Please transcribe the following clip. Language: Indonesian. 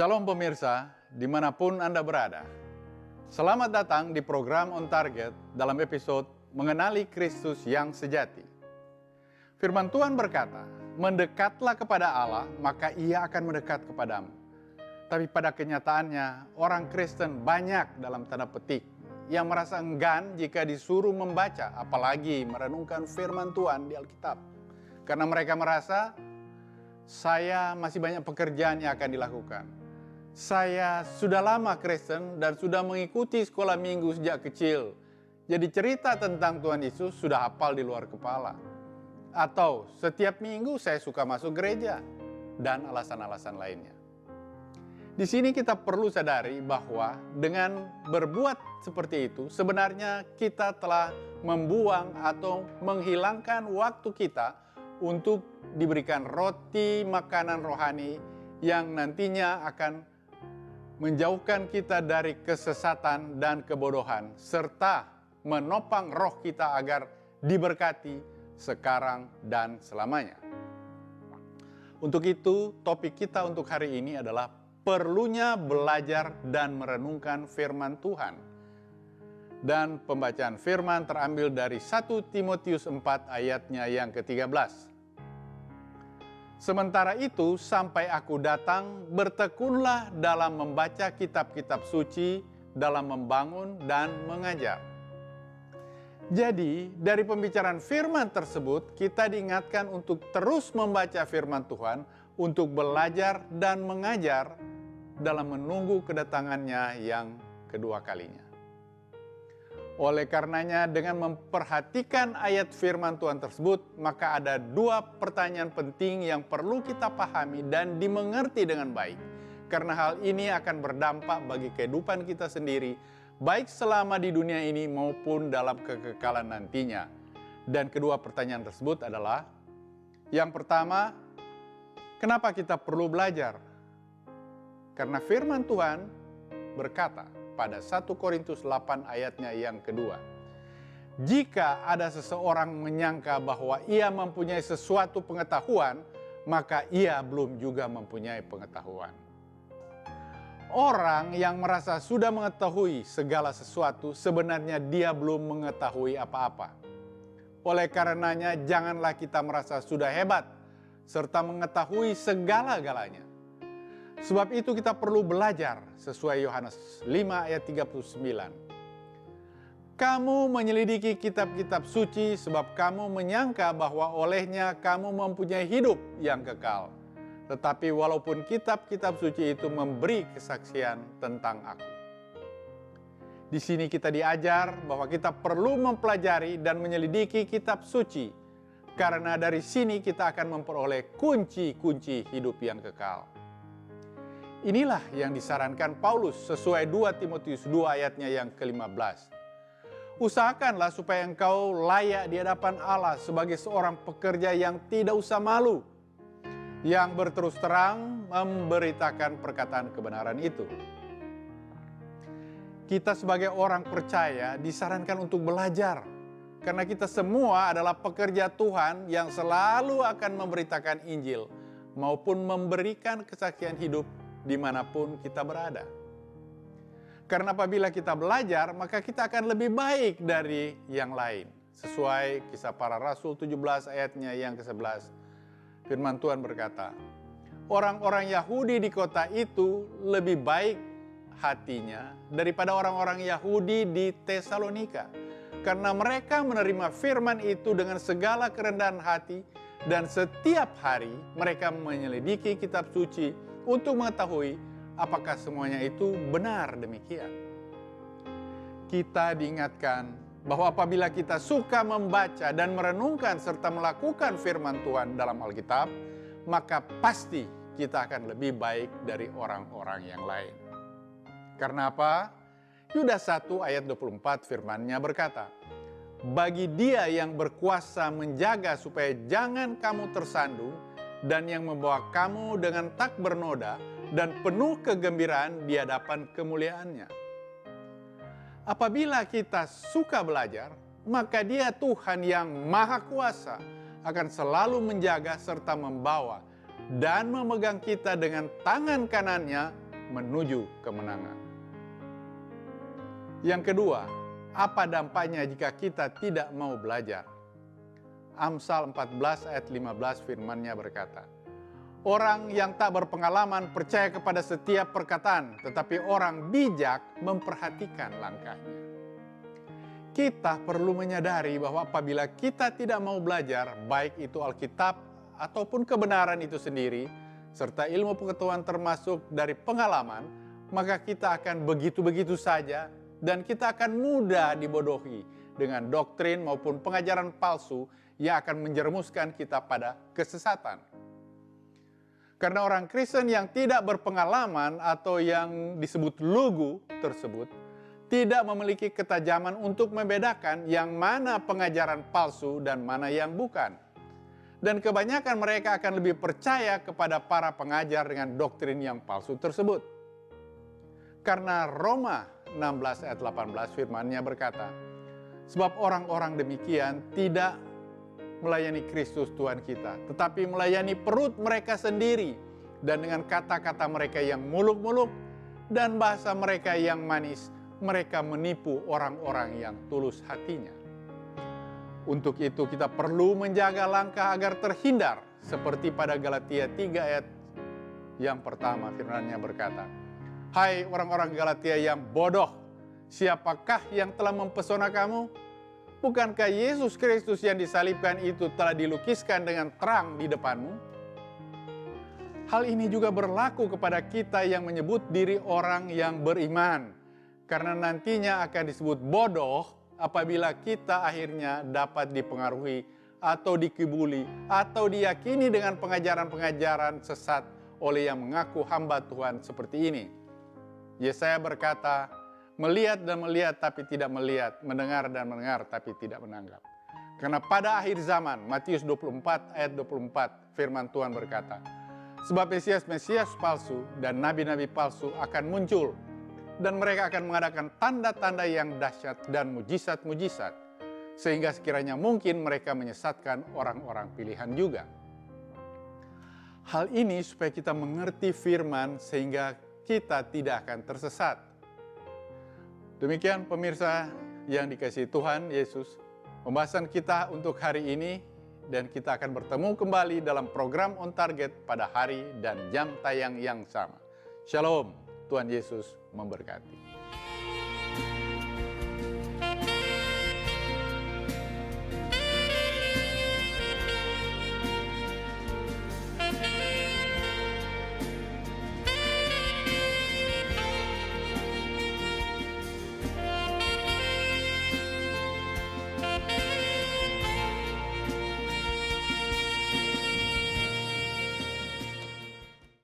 Shalom pemirsa, dimanapun Anda berada. Selamat datang di program On Target dalam episode Mengenali Kristus yang Sejati. Firman Tuhan berkata, mendekatlah kepada Allah, maka Ia akan mendekat kepadamu. Tapi pada kenyataannya, orang Kristen banyak dalam tanda petik yang merasa enggan jika disuruh membaca, apalagi merenungkan firman Tuhan di Alkitab. Karena mereka merasa, saya masih banyak pekerjaan yang akan dilakukan. Saya sudah lama Kristen dan sudah mengikuti sekolah minggu sejak kecil. Jadi cerita tentang Tuhan Yesus sudah hafal di luar kepala. Atau setiap minggu saya suka masuk gereja. Dan alasan-alasan lainnya. Di sini kita perlu sadari bahwa dengan berbuat seperti itu, sebenarnya kita telah membuang atau menghilangkan waktu kita untuk diberikan roti makanan rohani yang nantinya akan menjauhkan kita dari kesesatan dan kebodohan, serta menopang roh kita agar diberkati sekarang dan selamanya. Untuk itu, topik kita untuk hari ini adalah perlunya belajar dan merenungkan firman Tuhan. Dan pembacaan firman terambil dari 1 Timotius 4 ayatnya yang ke-13. Sementara itu, sampai aku datang, bertekunlah dalam membaca kitab-kitab suci, dalam membangun dan mengajar. Jadi, dari pembicaraan firman tersebut, kita diingatkan untuk terus membaca firman Tuhan, untuk belajar dan mengajar dalam menunggu kedatangannya yang kedua kalinya. Oleh karenanya, dengan memperhatikan ayat firman Tuhan tersebut, maka ada dua pertanyaan penting yang perlu kita pahami dan dimengerti dengan baik. Karena hal ini akan berdampak bagi kehidupan kita sendiri, baik selama di dunia ini maupun dalam kekekalan nantinya. Dan kedua pertanyaan tersebut adalah, yang pertama, kenapa kita perlu belajar? Karena firman Tuhan berkata, pada 1 Korintus 8 ayatnya yang kedua. Jika ada seseorang menyangka bahwa ia mempunyai sesuatu pengetahuan, maka ia belum juga mempunyai pengetahuan. Orang yang merasa sudah mengetahui segala sesuatu, sebenarnya dia belum mengetahui apa-apa. Oleh karenanya, janganlah kita merasa sudah hebat, serta mengetahui segala-galanya. Sebab itu kita perlu belajar sesuai Yohanes 5 ayat 39. Kamu menyelidiki kitab-kitab suci sebab kamu menyangka bahwa olehnya kamu mempunyai hidup yang kekal. Tetapi walaupun kitab-kitab suci itu memberi kesaksian tentang aku. Di sini kita diajar bahwa kita perlu mempelajari dan menyelidiki kitab suci. Karena dari sini kita akan memperoleh kunci-kunci hidup yang kekal. Inilah yang disarankan Paulus sesuai 2 Timotius 2 ayatnya yang ke-15. Usahakanlah supaya engkau layak di hadapan Allah sebagai seorang pekerja yang tidak usah malu, yang berterus terang memberitakan perkataan kebenaran itu. Kita sebagai orang percaya disarankan untuk belajar, karena kita semua adalah pekerja Tuhan yang selalu akan memberitakan Injil, maupun memberikan kesaksian hidup dimanapun kita berada. Karena apabila kita belajar, maka kita akan lebih baik dari yang lain. Sesuai Kisah Para Rasul 17 ayatnya yang ke-11, firman Tuhan berkata, orang-orang Yahudi di kota itu lebih baik hatinya daripada orang-orang Yahudi di Tesalonika. Karena mereka menerima firman itu dengan segala kerendahan hati, dan setiap hari mereka menyelidiki kitab suci untuk mengetahui apakah semuanya itu benar demikian. Kita diingatkan bahwa apabila kita suka membaca dan merenungkan serta melakukan firman Tuhan dalam Alkitab, maka pasti kita akan lebih baik dari orang-orang yang lain. Karena apa? Yudas 1 ayat 24 firman-Nya berkata, bagi Dia yang berkuasa menjaga supaya jangan kamu tersandung, dan yang membawa kamu dengan tak bernoda dan penuh kegembiraan di hadapan kemuliaannya. Apabila kita suka belajar, maka Dia Tuhan yang Maha Kuasa akan selalu menjaga serta membawa dan memegang kita dengan tangan kanannya menuju kemenangan. Yang kedua, apa dampaknya jika kita tidak mau belajar? Amsal 14 ayat 15 firman-Nya berkata, orang yang tak berpengalaman percaya kepada setiap perkataan, tetapi orang bijak memperhatikan langkahnya. Kita perlu menyadari bahwa apabila kita tidak mau belajar, baik itu Alkitab ataupun kebenaran itu sendiri, serta ilmu pengetahuan termasuk dari pengalaman, maka kita akan begitu-begitu saja dan kita akan mudah dibodohi dengan doktrin maupun pengajaran palsu yang akan menjerumuskan kita pada kesesatan. Karena orang Kristen yang tidak berpengalaman atau yang disebut lugu tersebut tidak memiliki ketajaman untuk membedakan yang mana pengajaran palsu dan mana yang bukan. Dan kebanyakan mereka akan lebih percaya kepada para pengajar dengan doktrin yang palsu tersebut. Karena Roma 16 ayat 18 firman-Nya berkata, sebab orang-orang demikian tidak melayani Kristus Tuhan kita, tetapi melayani perut mereka sendiri, dan dengan kata-kata mereka yang muluk-muluk dan bahasa mereka yang manis, mereka menipu orang-orang yang tulus hatinya. Untuk itu kita perlu menjaga langkah agar terhindar, seperti pada Galatia 3 ayat yang pertama firman-Nya berkata, hai orang-orang Galatia yang bodoh, siapakah yang telah mempesona kamu? Bukankah Yesus Kristus yang disalibkan itu telah dilukiskan dengan terang di depanmu? Hal ini juga berlaku kepada kita yang menyebut diri orang yang beriman, karena nantinya akan disebut bodoh apabila kita akhirnya dapat dipengaruhi atau dikibuli atau diyakini dengan pengajaran-pengajaran sesat oleh yang mengaku hamba Tuhan seperti ini. Yesaya berkata, melihat dan melihat tapi tidak melihat, mendengar dan mendengar tapi tidak menanggap. Karena pada akhir zaman, Matius 24 ayat 24, firman Tuhan berkata, sebab Mesias palsu dan nabi-nabi palsu akan muncul, dan mereka akan mengadakan tanda-tanda yang dahsyat dan mujizat-mujizat, sehingga sekiranya mungkin mereka menyesatkan orang-orang pilihan juga. Hal ini supaya kita mengerti firman sehingga kita tidak akan tersesat. Demikian pemirsa yang dikasihi Tuhan Yesus, pembahasan kita untuk hari ini, dan kita akan bertemu kembali dalam program On Target pada hari dan jam tayang yang sama. Shalom, Tuhan Yesus memberkati.